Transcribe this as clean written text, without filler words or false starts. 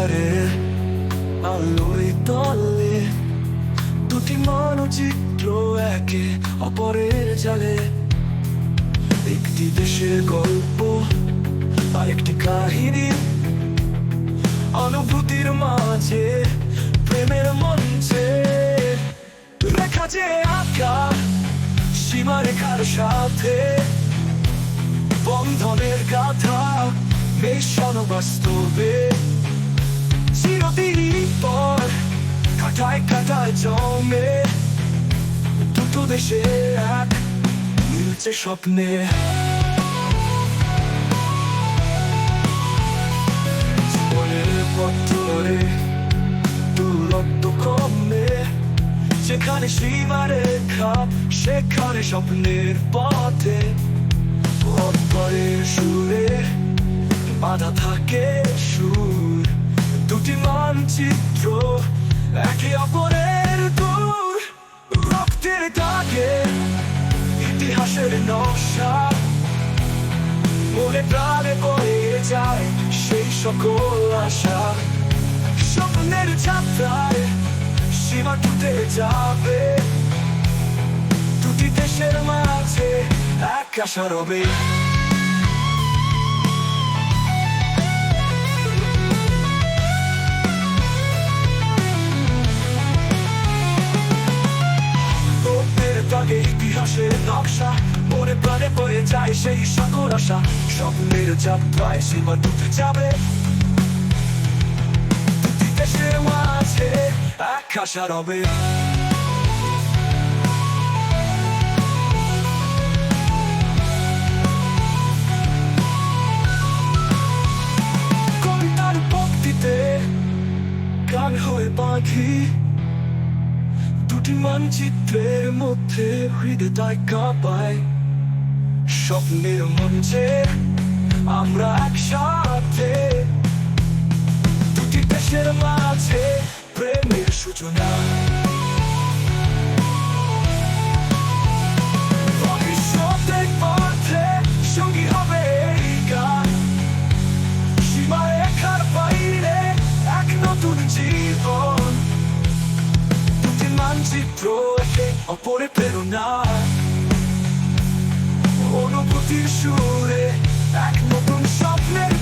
অন্ধকারের আলোয় তলে দুটি মানচিত্র একে অপরের জালে, একটি দেশের গল্প আর একটি কাহিনী, অনুভূতির মাঝে প্রেমের মঞ্চে রেখা যে আঁকা সীমারেখার সাথে বন্ধনের গাথা মেশানো বাস্তবে চিরদিনই পর কাটায় কাটায় জমে দুটো দেশে এক মিলছে স্বপ্নে। জীবনের পথ ধরে দূরত্ব কমে, যেখানে সীমারেখা সেখানে স্বপ্নের পথে পরের সুরে বাধা থাকে সুর, দুটি মানচিত্র একে অপরের দূর, রক্তের দাগে ইতিহাসের নকশা মনে প্রাণে বয়ে যায় সেই সকল আশা, স্বপ্নের যাত্রায় সীমা টুটে যাবে দুটি দেশের মাঝে এক আশা রবে। ইতিহাসের নকশা মনে প্রাণে বয়ে যায় সেই সকল আশা, স্বপ্নের যাত্রায় সীমা টুটে যাবে দুটি দেশের মাঝে এক আশা রবে। কবিতার পংক্তিতে গান হয়ে বাঁধি দুটি মানচিত্রের মধ্যে হৃদয় কাঁপায়, স্বপ্নের মঞ্চে আমরা একসাথে দুটি দেশের মাঝে প্রেমের সূচনা। ভবিষ্যতের পথে সঙ্গী হবে এই গান, সীমারেখার বাইরে এক নতুন জীবন, মানচিত্র একে অপরে প্রেরণা, অনুভূতির সুরে এক নতুন স্বপ্নের